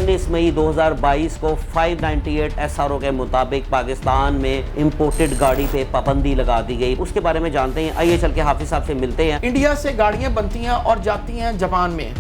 19 मई 2022 को 598 SRO के मुताबिक पाकिस्तान में इंपोर्टेड गाड़ी पे पाबंदी लगा दी गई। उसके बारे में जानते हैं, आइए चल के हाफिज साहब से मिलते हैं। इंडिया से गाड़ियां बनती हैं और जाती हैं जापान में,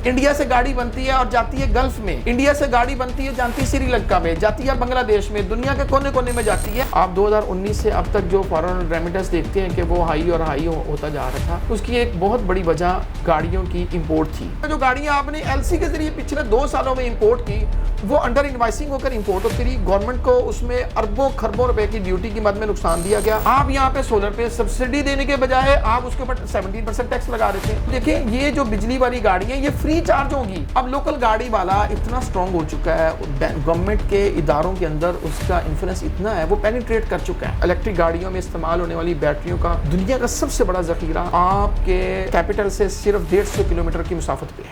इंडिया से गाड़ी बनती है और जाती है गल्फ में, इंडिया से गाड़ी बनती है जाती है श्रीलंका में, जाती है बांग्लादेश में, दुनिया के कोने कोने में जाती है। आप 2019 से अब तक जो फॉरेन रेमिटेंस देखते हैं कि वो हाई और हाई होता जा रहा था, उसकी एक बहुत बड़ी वजह गाड़ियों की इंपोर्ट थी। जो गाड़ियां आपने एलसी के जरिए पिछले 2 सालों में इंपोर्ट की, वो अंडर इनवाइसिंग होकर इंपोर्ट होती रही। गवर्नमेंट को उसमें अरबों खरबों रुपए की ड्यूटी की मद में नुकसान दिया गया। आप यहाँ पे सोलर पे सब्सिडी देने के बजाय आप उसके ऊपर 17% टैक्स लगा रहे थे। देखिए, ये जो बिजली वाली गाड़ी है ये फ्री चार्ज होगी। अब लोकल गाड़ी वाला इतना स्ट्रॉन्ग हो चुका है, गवर्नमेंट के इदारों के अंदर उसका इन्फ्लुएंस इतना है, वो पेनिट्रेट कर चुका है। इलेक्ट्रिक गाड़ियों में इस्तेमाल होने वाली बैटरियों का दुनिया का सबसे बड़ा जखीरा आपके कैपिटल से सिर्फ 150 किलोमीटर की मुसाफत पे है।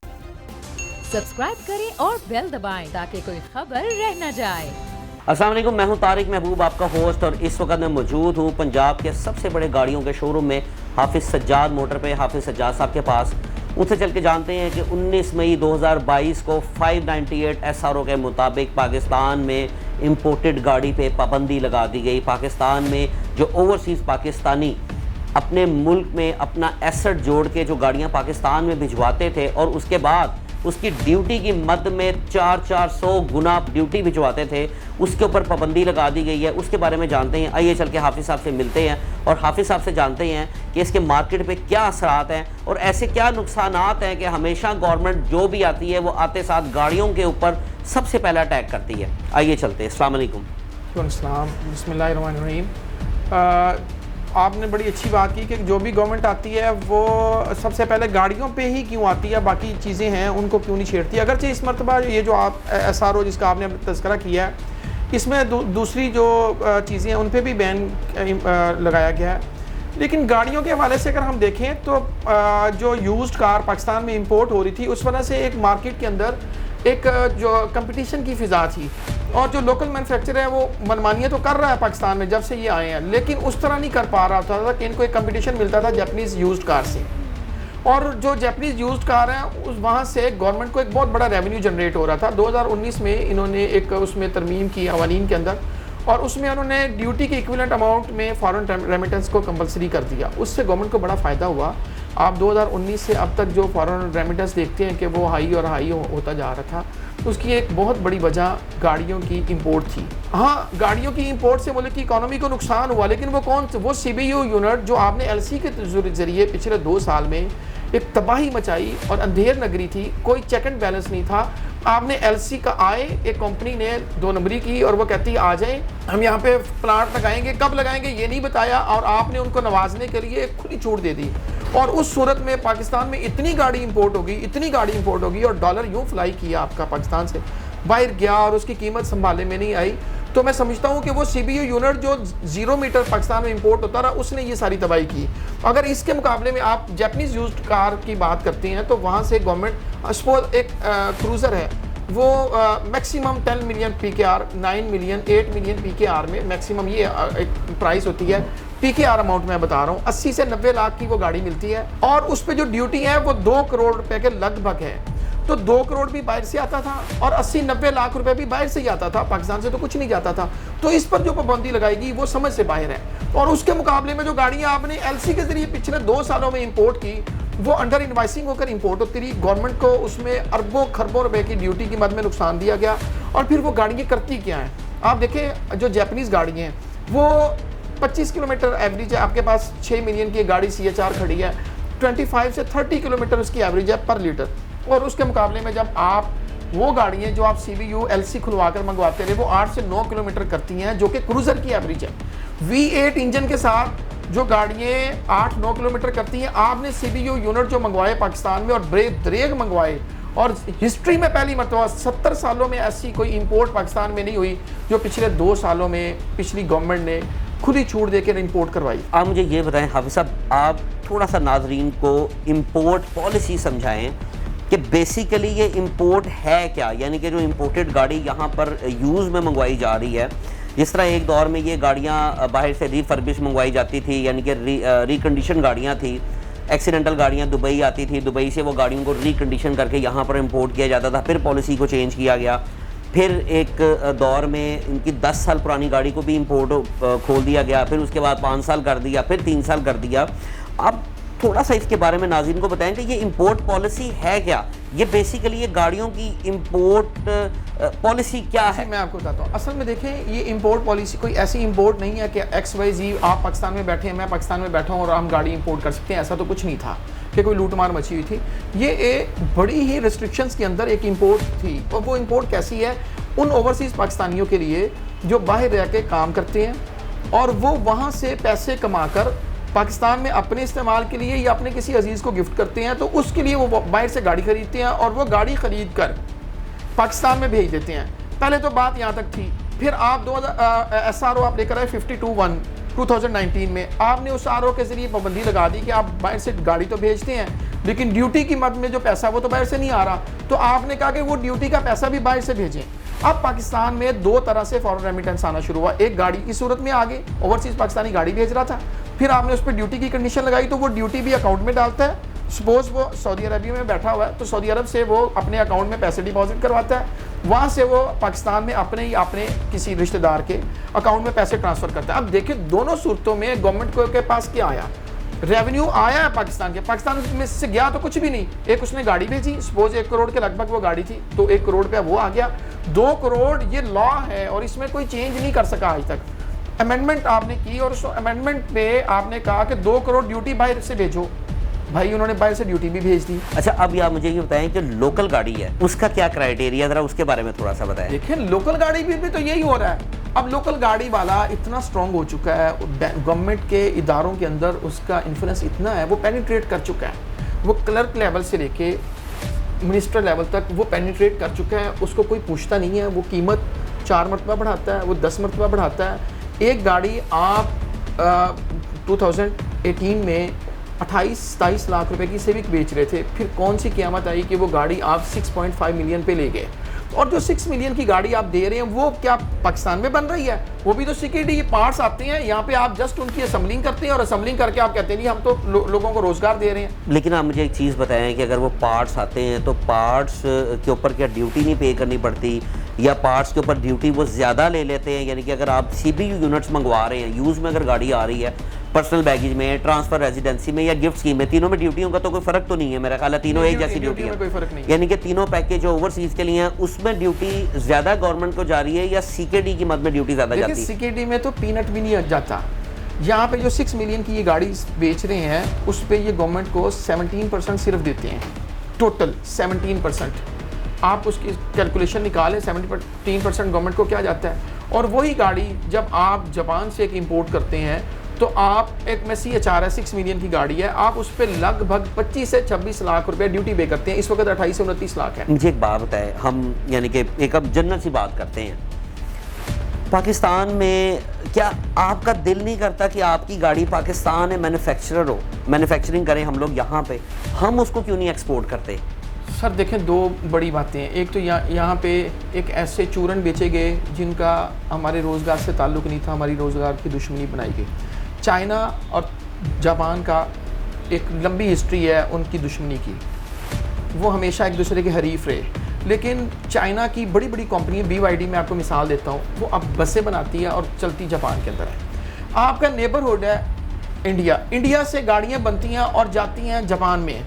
सब्सक्राइब करें और बेल दबाएं ताकि कोई खबर रह न जाए। अस्सलाम वालेकुम, मैं हूं तारिक महबूब, आपका होस्ट, और इस वक्त मैं मौजूद हूं पंजाब के सबसे बड़े गाड़ियों के शोरूम में हाफिज सज्जाद मोटर पे। हाफिज सज्जाद साहब के पास उनसे चल के जानते हैं कि 19 मई 2022 को 598 SRO के मुताबिक पाकिस्तान में इंपोर्टेड गाड़ी पे पाबंदी लगा दी गई। पाकिस्तान में जो ओवरसीज़ पाकिस्तानी अपने मुल्क में अपना एसेट जोड़ के जो गाड़ियाँ पाकिस्तान में भिजवाते थे और उसके बाद उसकी ड्यूटी की मद में 400 गुना ड्यूटी भिजवाते थे, उसके ऊपर पाबंदी लगा दी गई है। उसके बारे में जानते हैं, आइए चल के हाफिज साहब से मिलते हैं और हाफिज साहब से जानते हैं कि इसके मार्केट पे क्या असरात हैं और ऐसे क्या नुकसानात हैं कि हमेशा गवर्नमेंट जो भी आती है वो आते साथ गाड़ियों के ऊपर सबसे पहला अटैक करती है। आइए चलते हैं। अस्सलाम वालेकुम। बिस्मिल्लाहिर्रहमानिर्रहीम। आपने बड़ी अच्छी बात की कि जो भी गवर्नमेंट आती है वो सबसे पहले गाड़ियों पे ही क्यों आती है, बाकी चीज़ें हैं उनको क्यों नहीं छेड़ती। अगरचे इस मरतबा ये जो आप SRO जिसका आपने तज़किरा किया है, इसमें दूसरी जो चीज़ें हैं उन पे भी बैन लगाया गया है। लेकिन गाड़ियों के हवाले से अगर हम देखें तो जो यूज्ड कार पाकिस्तान में इंपोर्ट हो रही थी, उस वजह से एक मार्केट के अंदर एक जो कंपटीशन की फ़िज़ा थी और जो लोकल मैन्युफैक्चरर है वो मनमानियाँ तो कर रहा है पाकिस्तान में जब से ये आए हैं, लेकिन उस तरह नहीं कर पा रहा था कि इनको एक कंपटीशन मिलता था जापानीज़ यूज्ड कार से। और जो जापानीज़ यूज्ड कार है उस वहाँ से गवर्नमेंट को एक बहुत बड़ा रेवेन्यू जनरेट हो रहा था। 2019 में इन्होंने एक उसमें तरमीम की अवानीन के अंदर, और उसमें उन्होंने ड्यूटी के इक्विवेलेंट अमाउंट में फॉरेन रेमिटेंस को कंपलसरी कर दिया। उससे गवर्नमेंट को बड़ा फ़ायदा हुआ। आप 2019 से अब तक जो फॉरेन रेमिटेंस देखते हैं कि वो हाई और हाई होता जा रहा था, उसकी एक बहुत बड़ी वजह गाड़ियों की इंपोर्ट थी। हाँ, गाड़ियों की इंपोर्ट से मुल्क की इकोनॉमी को नुकसान हुआ, लेकिन वो कौन, वो CBU यूनिट जो आपने LC के जरिए पिछले 2 साल में एक तबाही मचाई और अंधेर नगरी थी, कोई चेक एंड बैलेंस नहीं था। आपने LC का आए, एक कंपनी ने 2 नंबरी की और वो कहती है आ जाएं, हम यहाँ पे प्लांट लगाएंगे, कब लगाएंगे ये नहीं बताया, और आपने उनको नवाजने के लिए खुली छूट दे दी। और उस सूरत में पाकिस्तान में इतनी गाड़ी इंपोर्ट होगी, इतनी गाड़ी इंपोर्ट होगी, और डॉलर यूँ फ्लाई किया आपका पाकिस्तान से बाहर गया और उसकी कीमत संभालने में नहीं आई। तो मैं समझता हूँ कि वो CBU यूनिट जो 0 मीटर पाकिस्तान में इंपोर्ट होता रहा, उसने ये सारी तबाही की। अगर इसके मुकाबले में आप जापानीज़ यूज्ड कार की बात करते हैं तो वहाँ से गवर्नमेंट सपोज एक क्रूज़र है, वो maximum 10 million PKR, 9 million, 8 million PKR में मैक्सिमम ये एक प्राइस होती है। PKR अमाउंट मैं बता रहा हूँ, 80 से 90 लाख की वो गाड़ी मिलती है, और उस पर जो ड्यूटी है वो 2 करोड़ रुपए के लगभग है। तो 2 करोड़ भी बाहर से आता था और 80-90 लाख रुपए भी बाहर से ही आता था, पाकिस्तान से तो कुछ नहीं जाता था। तो इस पर जो पाबंदी लगाएगी वो समझ से बाहर है। और उसके मुकाबले में जो गाड़ियाँ आपने LC के जरिए पिछले 2 सालों में इंपोर्ट की, वो अंडर इनवाइसिंग होकर इंपोर्ट होती रही। गवर्नमेंट को उसमें अरबों खरबों रुपए की ड्यूटी की मद में नुकसान दिया गया। और फिर वो गाड़ियाँ करती क्या हैं, आप देखें, जो जापानीज़ गाड़ियाँ हैं वो 25 किलोमीटर एवरेज है। आपके पास 6 मिलियन की गाड़ी CHR खड़ी है, 25 से 30 किलोमीटर उसकी एवरेज है पर लीटर। और उसके मुकाबले में जब आप वो गाड़ियाँ जो आप CBU LC खुलवा कर मंगवाते रहे, वो 8 से 9 किलोमीटर करती हैं, जो कि क्रूज़र की एवरेज है। V8 इंजन के साथ जो गाड़ियाँ 8-9 किलोमीटर करती हैं, आपने CBU यूनिट जो मंगवाए पाकिस्तान में और दरेग मंगवाए, और हिस्ट्री में पहली मरतबा 70 सालों में ऐसी कोई इंपोर्ट पाकिस्तान में नहीं हुई जो पिछले 2 सालों में पिछली गवर्नमेंट ने खुली छूट देकर इंपोर्ट करवाई। आप मुझे ये बताएं हाफिज साहब, आप थोड़ा सा नाजरीन को इंपोर्ट पॉलिसी समझाएं कि बेसिकली ये इंपोर्ट है क्या, यानी कि जो इंपोर्टेड गाड़ी यहाँ पर यूज़ में मंगवाई जा रही है, जिस तरह एक दौर में ये गाड़ियाँ बाहर से रिफर्बिश मंगवाई जाती थी, यानी कि रिकंडीशन गाड़ियाँ थी, एक्सीडेंटल गाड़ियाँ दुबई आती थी, दुबई से वो गाड़ियों को रिकंडीशन करके यहाँ पर इंपोर्ट किया जाता था, फिर पॉलिसी को चेंज किया गया, फिर एक दौर में इनकी 10 साल पुरानी गाड़ी को भी इंपोर्ट खोल दिया गया, फिर उसके बाद 5 साल कर दिया, फिर 3 साल कर दिया। अब थोड़ा सा इसके बारे में नाज़रीन को बताएं कि ये इंपोर्ट पॉलिसी है क्या, ये बेसिकली ये गाड़ियों की इंपोर्ट पॉलिसी क्या है? मैं आपको बताता हूँ। असल में देखें, ये इंपोर्ट पॉलिसी कोई ऐसी इंपोर्ट नहीं है कि XYZ आप पाकिस्तान में बैठे हैं, मैं पाकिस्तान में बैठा हूँ और हम गाड़ी इंपोर्ट कर सकते हैं, ऐसा तो कुछ नहीं था कि कोई लूटमार मची हुई थी। ये एक बड़ी ही रिस्ट्रिक्शंस के अंदर एक इंपोर्ट थी, और वो इंपोर्ट कैसी है, उन ओवरसीज़ पाकिस्तानियों के लिए जो बाहर रह के काम करते हैं और वो वहाँ से पैसे कमाकर पाकिस्तान में अपने इस्तेमाल के लिए या अपने किसी अजीज़ को गिफ्ट करते हैं, तो उसके लिए वो बाहर से गाड़ी खरीदते हैं और वो गाड़ी खरीद कर पाकिस्तान में भेज देते हैं। पहले तो बात यहाँ तक थी, फिर आप SRO आप लेकर आए 52(1) 2019 में, आपने उस RO के जरिए पाबंदी लगा दी कि आप बाहर से गाड़ी तो भेजते हैं लेकिन ड्यूटी की मद में जो पैसा वो तो बाहर से नहीं आ रहा, तो आपने कहा कि वो ड्यूटी का पैसा भी बाहर से भेजें। अब पाकिस्तान में 2 तरह से फॉरेन रेमिटेंस आना शुरू हुआ, एक गाड़ी की सूरत में आगे ओवरसीज पाकिस्तानी गाड़ी भेज रहा था, फिर आपने उस पर ड्यूटी की कंडीशन लगाई तो वो ड्यूटी भी अकाउंट में डालता है। सपोज वो सऊदी अरबिया में बैठा हुआ है तो सऊदी अरब से वो अपने अकाउंट में पैसे डिपॉजिट करवाता है, वहाँ से वो पाकिस्तान में अपने किसी रिश्तेदार के अकाउंट में पैसे ट्रांसफ़र करता है। अब देखिए दोनों सूरतों में गवर्नमेंट के पास क्या आया, रेवेन्यू आया है पाकिस्तान में से गया तो कुछ भी नहीं। एक उसने गाड़ी भेजी, सपोज 1 करोड़ के लगभग वो गाड़ी थी, तो 1 करोड़ पे वो आ गया। 2 करोड़ ये लॉ है और इसमें कोई चेंज नहीं कर सका आज तक। अमेंडमेंट आपने की और उस अमेंडमेंट पे आपने कहा कि 2 करोड़ ड्यूटी बाहर से भेजो, भाई उन्होंने बाहर से ड्यूटी भी भेज दी। अच्छा, अब आप मुझे ये बताएं कि लोकल गाड़ी है उसका क्या क्राइटेरिया, जरा उसके बारे में थोड़ा सा बताएं। देखिए लोकल गाड़ी भी तो यही हो रहा है। अब लोकल गाड़ी वाला इतना स्ट्रांग हो चुका है, गवर्नमेंट के इदारों के अंदर उसका इन्फ्लुएंस इतना है, वो पेनिट्रेट कर चुका है, वो क्लर्क लेवल से लेके मिनिस्टर लेवल तक वो पेनिट्रेट कर चुका है। उसको कोई पूछता नहीं है, वो कीमत 4 मरतबा बढ़ाता है, वो 10 मरतबा बढ़ाता है। एक गाड़ी आप 2018 में 28-27 लाख रुपए की सिविक बेच रहे थे, फिर कौन सी क़यामत आई कि वो गाड़ी आप 6.5 मिलियन पे ले गए। और जो 6 मिलियन की गाड़ी आप दे रहे हैं वो क्या पाकिस्तान में बन रही है, वो भी तो CKD पार्ट्स आते हैं यहाँ पे, आप जस्ट उनकी असेंबलिंग करते हैं और असेंबलिंग करके आप कहते हैं नहीं हम तो लोगों को रोजगार दे रहे हैं। लेकिन आप मुझे एक चीज़ बताएं कि अगर वो पार्ट्स आते हैं तो पार्ट्स के ऊपर क्या ड्यूटी नहीं पे करनी पड़ती, या पार्ट्स के ऊपर ड्यूटी वो ज़्यादा ले लेते हैं? यानी कि अगर आप CPU यूनिट्स मंगवा रहे हैं, यूज़ में अगर गाड़ी आ रही है, पर्सनल बैगेज में, ट्रांसफर रेजिडेंसी में या गिफ्ट स्कीम में, तीनों में ड्यूटियों का तो कोई फर्क तो नहीं है मेरा ख्याल है, तीनों एक जैसी ड्यूटी है, कोई फर्क नहीं। यानी कि तीनों पैकेज जो ओवरसीज के लिए हैं उसमें ड्यूटी ज़्यादा गवर्नमेंट को जा रही है या CKD की मद में ड्यूटी ज़्यादा जाती है? CKD में तो पीनट भी नहीं जाता। यहाँ पे जो 6 मिलियन की ये गाड़ी बेच रहे हैं उस पर ये गवर्नमेंट को 17% सिर्फ देते हैं, टोटल 17%। आप उसकी कैलकुलेशन निकालें, 17% गवर्नमेंट को क्या जाता है। और वही गाड़ी जब आप जापान से एक इंपोर्ट करते हैं तो आप एक में CHR है 6 मिलियन की गाड़ी है, आप उस पर लगभग 25 से 26 लाख रुपए ड्यूटी पे करते हैं। इस वक्त 28 से 29 लाख है। मुझे एक बात बताएं, हम यानी कि एक अब जनरल सी बात करते हैं, पाकिस्तान में क्या आपका दिल नहीं करता कि आपकी गाड़ी पाकिस्तान में मैन्युफैक्चरिंग करें हम लोग यहाँ पे, हम उसको क्यों नहीं एक्सपोर्ट करते? सर देखें 2 बड़ी बातें हैं। एक तो यहाँ पे एक ऐसे चूरन बेचे गए जिनका हमारे रोज़गार से ताल्लुक़ नहीं था, हमारी रोज़गार की दुश्मनी बनाई गई। चाइना और जापान का एक लंबी हिस्ट्री है उनकी दुश्मनी की, वो हमेशा एक दूसरे के हरीफ रहे। लेकिन चाइना की बड़ी बड़ी कंपनी BYD में आपको मिसाल देता हूँ, वो अब बसें बनाती है और चलती जापान के अंदर है। आपका नेबरहुड है इंडिया से गाड़ियाँ बनती हैं और जाती हैं जापान में,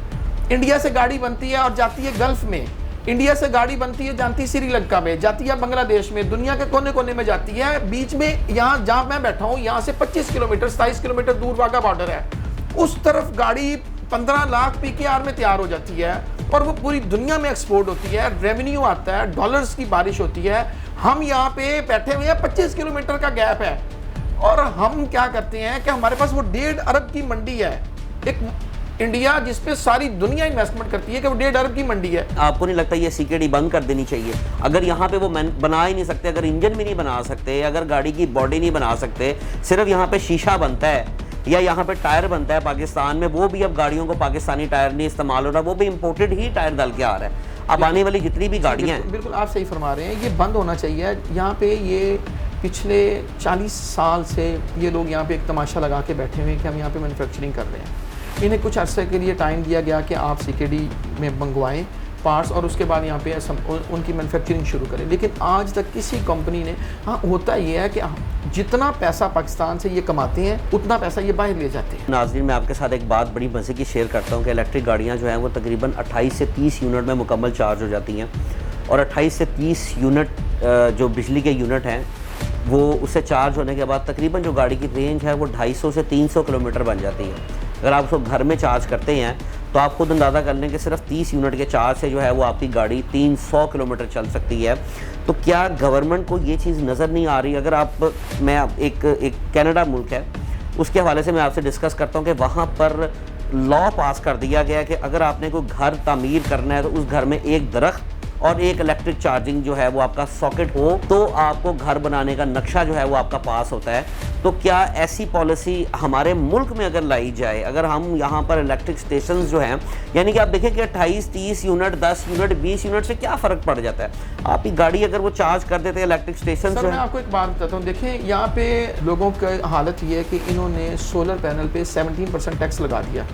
इंडिया से गाड़ी बनती है और जाती है गल्फ़ में, इंडिया से गाड़ी बनती है जाती है श्रीलंका में, जाती है बांग्लादेश में, दुनिया के कोने कोने में जाती है। बीच में यहाँ जहाँ मैं बैठा हूँ यहाँ से 25 किलोमीटर 27 किलोमीटर दूर वाघा बॉर्डर है, उस तरफ गाड़ी 15 लाख PKR में तैयार हो जाती है और वो पूरी दुनिया में एक्सपोर्ट होती है, रेवेन्यू आता है, डॉलर्स की बारिश होती है। हम यहाँ पे बैठे हुए हैं, 25 किलोमीटर का गैप है और हम क्या करते हैं कि हमारे पास वो 1.5 अरब की मंडी है, एक इंडिया जिसपे सारी दुनिया इन्वेस्टमेंट करती है कि वो 1.5 अरब की मंडी है। आपको नहीं लगता ये CKD बंद कर देनी चाहिए? अगर यहाँ पे वो बना ही नहीं सकते, अगर इंजन भी नहीं बना सकते, अगर गाड़ी की बॉडी नहीं बना सकते, सिर्फ यहाँ पे शीशा बनता है या यहाँ पे टायर बनता है पाकिस्तान में, वो भी अब गाड़ियों को पाकिस्तानी टायर नहीं इस्तेमाल हो रहा, वो भी इम्पोर्टेड ही टायर डाल के आ रहा है। अब आने वाली जितनी भी गाड़ियाँ हैं, बिल्कुल आप सही फरमा रहे हैं, ये बंद होना चाहिए। यहाँ पे ये पिछले 40 साल से ये लोग यहाँ पे एक तमाशा लगा के बैठे हुए हैं कि हम यहाँ पे मैन्युफैक्चरिंग कर रहे हैं, इन्हें कुछ अरसे के लिए टाइम दिया गया कि आप CKD में मंगवाएं पार्ट्स और उसके बाद यहाँ पे उनकी मैन्युफैक्चरिंग शुरू करें। लेकिन आज तक किसी कंपनी ने, हाँ होता ये है कि जितना पैसा पाकिस्तान से ये कमाते हैं उतना पैसा ये बाहर ले जाते हैं। नाज़रीन, मैं आपके साथ एक बात बड़ी मज़े की शेयर करता हूँ कि इलेक्ट्रिक गाड़ियाँ जो हैं वो तकरीबन 28 से 30 यूनिट में मुकम्मल चार्ज हो जाती हैं और 28 से 30 यूनिट जो बिजली के यूनिट हैं वो उससे चार्ज होने के बाद तकरीबन जो गाड़ी की रेंज है वो 250 से 300 किलोमीटर बन जाती है। अगर आप उसको घर में चार्ज करते हैं तो आप खुद अंदाज़ा कर लें कि सिर्फ 30 यूनिट के चार्ज से जो है वो आपकी गाड़ी 300 किलोमीटर चल सकती है। तो क्या गवर्नमेंट को ये चीज़ नज़र नहीं आ रही? अगर आप, मैं एक कनाडा मुल्क है उसके हवाले से मैं आपसे डिस्कस करता हूँ कि वहाँ पर लॉ पास कर दिया गया कि अगर आपने कोई घर तामीर करना है तो उस घर में एक दरख्त और एक इलेक्ट्रिक चार्जिंग जो है वो आपका सॉकेट हो तो आपको घर बनाने का नक्शा जो है वो आपका पास होता है। तो क्या ऐसी पॉलिसी हमारे मुल्क में अगर लाई जाए, अगर हम यहाँ पर इलेक्ट्रिक स्टेशन जो हैं, यानी कि आप देखें कि 28, 30 यूनिट, 10 यूनिट, 20 यूनिट से क्या फ़र्क पड़ जाता है? आपकी गाड़ी अगर वो चार्ज कर देते हैं इलेक्ट्रिक स्टेशन सर, मैं आपको एक बात बताता हूँ। देखें, यहाँ पे लोगों की हालत ये है कि इन्होंने सोलर पैनल पे 17% टैक्स लगा दिया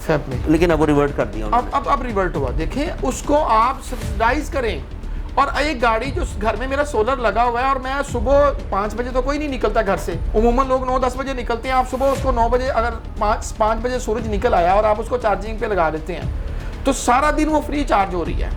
फैब में, लेकिन अब वो रिवर्ट कर दिया उन्होंने। अब रिवर्ट हुआ। देखें, उसको आप सब्सिडाइज करें। और एक गाड़ी जो घर में मेरा सोलर लगा हुआ है और मैं सुबह 5 बजे तो कोई नहीं निकलता घर से, उमूमन लोग 9-10 बजे निकलते हैं। आप सुबह उसको 9 बजे, अगर 5 बजे सूरज निकल आया और आप उसको चार्जिंग पे लगा देते हैं तो सारा दिन वो फ्री चार्ज हो रही है।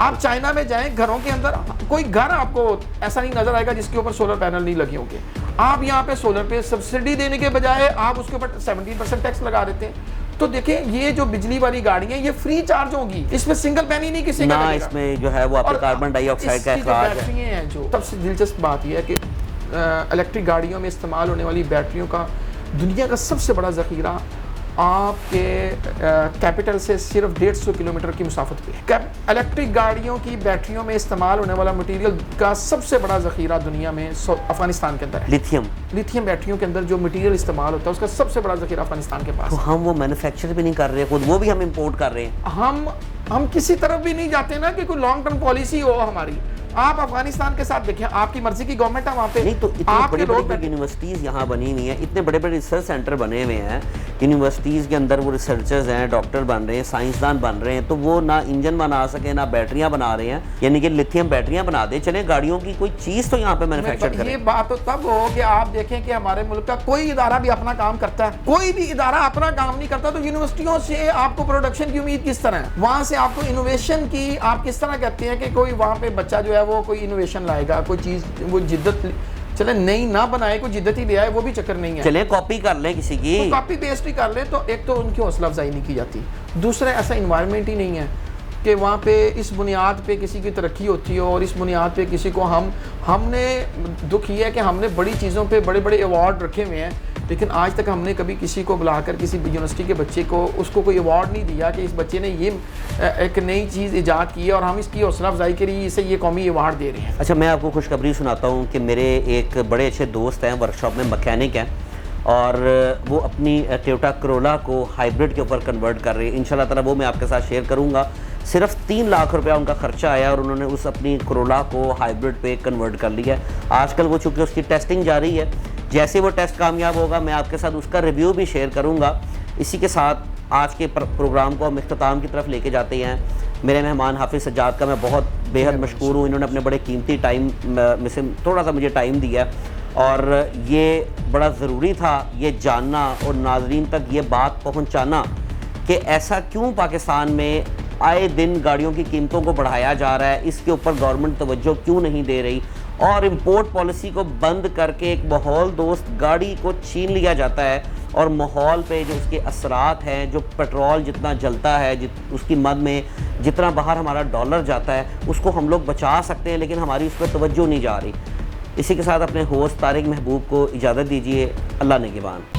आप चाइना में जाएं, घरों के अंदर कोई घर आपको ऐसा नहीं नजर आएगा जिसके ऊपर सोलर पैनल नहीं लगे होंगे। आप यहाँ पे सोलर पे सब्सिडी देने के बजाय आप उसके ऊपर 17% टैक्स लगा देते हैं। तो देखिए, ये जो बिजली वाली गाड़ी है ये फ्री चार्ज होगी, इसमें सिंगल पैनी नहीं किसी का लगेगा। इसमें जो है वो आपके कार्बन डाइऑक्साइड का अखराज है। जो सबसे दिलचस्प बात यह है कि इलेक्ट्रिक गाड़ियों में इस्तेमाल होने वाली बैटरियों का दुनिया का सबसे बड़ा ज़ख़ीरा आपके कैपिटल से सिर्फ 150 किलोमीटर की मुसाफत पे है। इलेक्ट्रिक गाड़ियों की बैटरियों में इस्तेमाल होने वाला मटेरियल का सबसे बड़ा ज़ख़ीरा दुनिया में अफगानिस्तान के अंदर है। लिथियम बैटरियों के अंदर जो मटेरियल इस्तेमाल होता है उसका सबसे बड़ा ज़ख़ीरा अफगानिस्तान के पास। तो हम वो मैन्युफैक्चर भी नहीं कर रहे खुद, वो भी हम इंपोर्ट कर रहे हैं। हम किसी तरफ भी नहीं जाते ना कि कोई लॉन्ग टर्म पॉलिसी हो हमारी। आप अफगानिस्तान के साथ देखिए, आपकी मर्जी की गवर्नमेंट है वहाँ पे। नहीं तो इतनी बड़ी-बड़ी यूनिवर्सिटीज़ यहाँ बनी हुई हैं, इतने बड़े-बड़े रिसर्च सेंटर बने हुए हैं, यूनिवर्सिटीज़ के अंदर वो रिसर्चर्स हैं, डॉक्टर बन रहे हैं, साइंसदान बन रहे हैं, तो वो ना इंजन बना सके ना बैटरियाँ बना रहे हैं, यानी कि लिथियम बैटरियाँ बना दें। चले गाड़ियों की कोई चीज़ तो यहाँ पे मैन्युफैक्चर करें। ये बात तो तब हो कि आप देखें कि हमारे मुल्क का कोई इदारा भी अपना काम करता है। कोई भी इदारा अपना काम नहीं करता तो यूनिवर्सिटियों से आपको प्रोडक्शन की उम्मीद किस तरह है? वहाँ से आपको इनोवेशन की आप किस तरह कहते हैं कि कोई वहाँ पे बच्चा जो है वो कोई इनोवेशन लाएगा, कोई चीज़ वो जिद्दत चले नई ना बनाए, कोई जिद्दत ही ले आए, वो भी चक्कर नहीं है। चले कॉपी कर लें किसी की, तो कॉपी पेस्ट ही कर ले, तो एक तो उनकी हौसला अफजाई नहीं की जाती, दूसरा ऐसा इन्वायरमेंट ही नहीं है कि वहाँ पे इस बुनियाद पे किसी की तरक्की होती हो और इस बुनियाद पे किसी को हमने दुख ये है कि हमने बड़ी चीज़ों पे बड़े बड़े अवार्ड रखे हुए हैं, लेकिन आज तक हमने कभी किसी को बुलाकर किसी यूनिवर्सिटी के बच्चे को उसको कोई अवार्ड नहीं दिया कि इस बच्चे ने ये एक नई चीज़ ईजाद की है और हम इसकी हौसला अफजाई के लिए इसे ये कौमी अवार्ड दे रहे हैं। अच्छा, मैं आपको खुशखबरी सुनाता हूँ कि मेरे एक बड़े अच्छे दोस्त हैं, वर्कशॉप में मैकेनिक हैं और वो अपनी टोयोटा करोला को हाइब्रिड के ऊपर कन्वर्ट कर रहे हैं। इंशाल्लाह ताला वो मैं आपके साथ शेयर करूँगा। सिर्फ 3 लाख रुपया उनका खर्चा आया और उन्होंने उस अपनी करोला को हाइब्रिड पे कन्वर्ट कर लिया है। आजकल वो चूँकि उसकी टेस्टिंग जारी है, जैसे वो टेस्ट कामयाब होगा मैं आपके साथ उसका रिव्यू भी शेयर करूँगा। इसी के साथ आज के प्रोग्राम को हम इख्तिताम की तरफ लेके जाते हैं। मेरे मेहमान हाफिज़ सज्जाद का मैं बहुत बेहद मशकूर हूँ, इन्होंने अपने बड़े कीमती टाइम में से थोड़ा सा मुझे टाइम दिया और ये बड़ा ज़रूरी था ये जानना और नाज़रीन तक ये बात पहुँचाना कि ऐसा क्यों पाकिस्तान में आए दिन गाड़ियों की कीमतों को बढ़ाया जा रहा है, इसके ऊपर गवर्नमेंट तवज्जो क्यों नहीं दे रही और इम्पोर्ट पॉलिसी को बंद करके एक माहौल दोस्त गाड़ी को छीन लिया जाता है और माहौल पे जो उसके असरात हैं, जो पेट्रोल जितना जलता है उसकी मद में जितना बाहर हमारा डॉलर जाता है उसको हम लोग बचा सकते हैं, लेकिन हमारी उस पर तवज्जो नहीं जा रही। इसी के साथ अपने होस्ट तारिक महबूब को इजाज़त दीजिए। अल्लाह निगहबान।